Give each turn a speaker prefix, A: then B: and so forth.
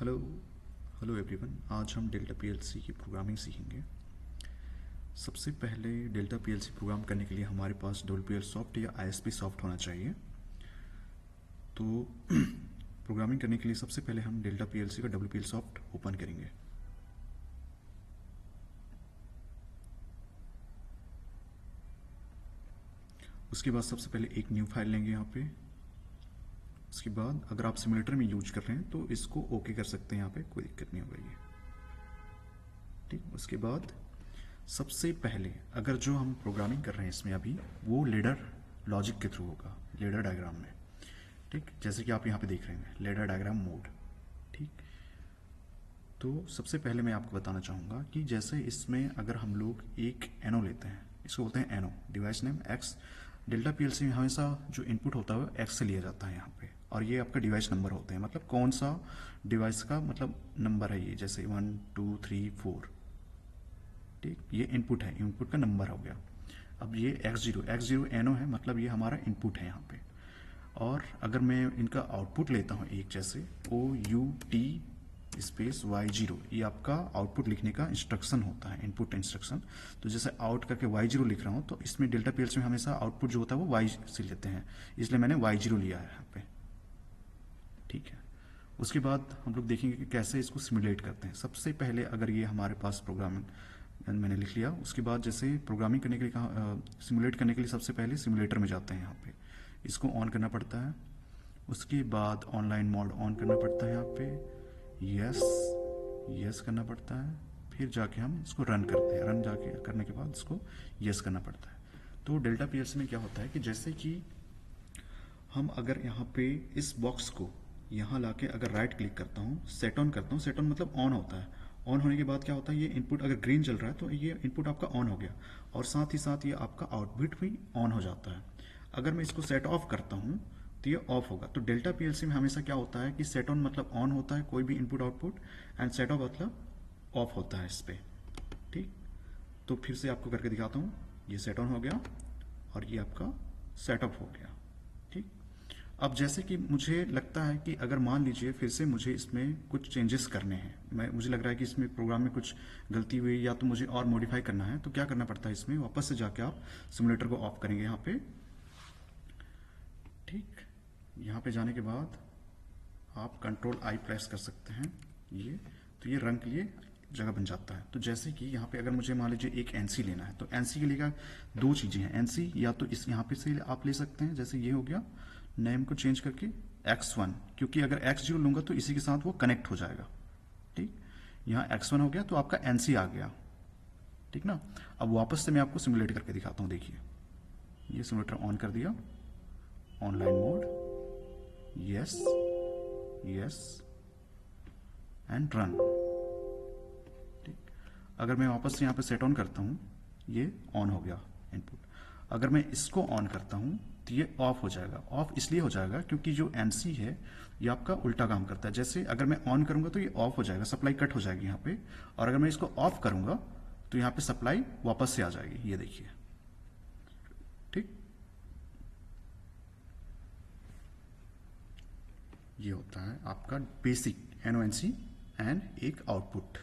A: Hello hello everyone. आज हम delta PLC की प्रोग्रामिंग सीखेंगे। सबसे पहले डेल्टा पीएलसी प्रोग्राम करने के लिए हमारे पास डब्ल्यूपीएल सॉफ्ट या आईएसपी सॉफ्ट होना चाहिए। तो प्रोग्रामिंग करने के लिए सबसे पहले हम डेल्टा पीएलसी का डब्ल्यूपीएल सॉफ्ट ओपन करेंगे। उसके बाद सबसे पहले एक न्यू फाइल लेंगे यहाँ पे। उसके बाद अगर आप सिमुलेटर में यूज कर रहे हैं तो इसको ओके कर सकते हैं, यहाँ पे कोई दिक्कत नहीं होगा ये। ठीक, उसके बाद सबसे पहले अगर जो हम प्रोग्रामिंग कर रहे हैं इसमें अभी वो लेडर लॉजिक के थ्रू होगा, लेडर डायग्राम में। ठीक, जैसे कि आप यहाँ पे देख रहे हैं लेडर डायग्राम मोड। ठीक, तो सबसे पहले मैं आपको बताना चाहूँगा कि जैसे इसमें अगर हम लोग एक एनो लेते हैं, इसको बोलते हैं एनो, device name X. Delta PLC में हमेशा जो इनपुट होता है एक्स से लिया जाता है यहाँ पे, और ये आपका डिवाइस नंबर होते हैं, मतलब कौन सा डिवाइस का मतलब नंबर है ये, जैसे 1 2 3 4। ठीक, ये इनपुट है, इनपुट का नंबर हो गया। अब ये x0 एनो है, मतलब ये हमारा इनपुट है यहाँ पे। और अगर मैं इनका आउटपुट लेता हूँ एक, जैसे OUT स्पेस Y0, ये आपका आउटपुट लिखने का इंस्ट्रक्शन होता है, इनपुट इंस्ट्रक्शन। तो जैसे आउट करके Y0 लिख रहा हूँ, तो इसमें डेल्टा पीएलसी में हमेशा आउटपुट जो होता है वो Y से लेते हैं, इसलिए मैंने Y0 लिया है यहाँ पे। ठीक है, उसके बाद हम लोग देखेंगे कि कैसे इसको सिमुलेट करते हैं। सबसे पहले अगर ये हमारे पास प्रोग्रामिंग मैंने लिख लिया, उसके बाद जैसे प्रोग्रामिंग करने के लिए कहा, सिमुलेट करने के लिए सबसे पहले सिमुलेटर में जाते हैं। यहाँ पे इसको ऑन करना पड़ता है। उसके बाद ऑनलाइन मोड ऑन करना पड़ता है, यहाँ पे यस करना पड़ता है। फिर जाके हम इसको रन करते हैं, रन जाके करने के बाद इसको यस करना पड़ता है। तो डेल्टा पीएलसी में क्या होता है कि जैसे कि हम अगर यहाँ पे इस बॉक्स को यहाँ लाके अगर राइट क्लिक करता हूँ, सेट ऑन करता हूँ, सेट ऑन मतलब ऑन होता है। ऑन होने के बाद क्या होता है, ये इनपुट अगर ग्रीन चल रहा है तो ये इनपुट आपका ऑन हो गया, और साथ ही साथ ये आपका आउटपुट भी ऑन हो जाता है। अगर मैं इसको सेट ऑफ करता हूँ तो ये ऑफ होगा। तो डेल्टा पीएलसी में हमेशा क्या होता है कि सेट ऑन मतलब ऑन होता है कोई भी input output, and set of मतलब ऑफ होता है इस पे। ठीक, तो फिर से आपको करके दिखाता हूँ। ये सेट ऑन हो गया और ये आपका सेट ऑफ हो गया। ठीक, अब जैसे कि मुझे लगता है कि अगर मान लीजिए फिर से मुझे इसमें कुछ चेंजेस करने हैं, मुझे लग रहा है कि इसमें प्रोग्राम में कुछ गलती हुई या तो मुझे और मॉडिफाई करना है, तो क्या करना पड़ता है, इसमें वापस से जाके आप सिमुलेटर को ऑफ करेंगे यहाँ पे। ठीक, यहाँ पे जाने के बाद आप कंट्रोल आई प्रेस कर सकते हैं, ये तो ये रन के लिए जगह बन जाता है। तो जैसे कि यहाँ पे अगर मुझे मान लीजिए एक एनसी लेना है, तो एनसी के लिए दो चीजें हैं। एनसी या तो इस यहाँ पे से आप ले सकते हैं, जैसे ये हो गया, नेम को चेंज करके x1, क्योंकि अगर x0 लूंगा तो इसी के साथ वो कनेक्ट हो जाएगा। ठीक, यहाँ x1 हो गया तो आपका एनसी आ गया। ठीक ना, अब वापस से मैं आपको सिमुलेट करके दिखाता हूँ। देखिए, ये सिमुलेटर ऑन कर दिया, online mode, yes yes and run. ठीक, अगर मैं वापस से यहाँ पे सेट ऑन करता हूँ, ये ऑन हो गया इनपुट। अगर मैं इसको ऑन करता हूँ तो ये ऑफ हो जाएगा। ऑफ इसलिए हो जाएगा क्योंकि जो एनसी है ये आपका उल्टा काम करता है। जैसे अगर मैं ऑन करूंगा तो ये ऑफ हो जाएगा, सप्लाई कट हो जाएगी यहाँ पे, और अगर मैं इसको ऑफ करूंगा तो यहाँ पे सप्लाई वापस से आ जाएगी। ये देखिए, ठीक, ये होता है आपका बेसिक एनओएनसी एंड एक आउटपुट।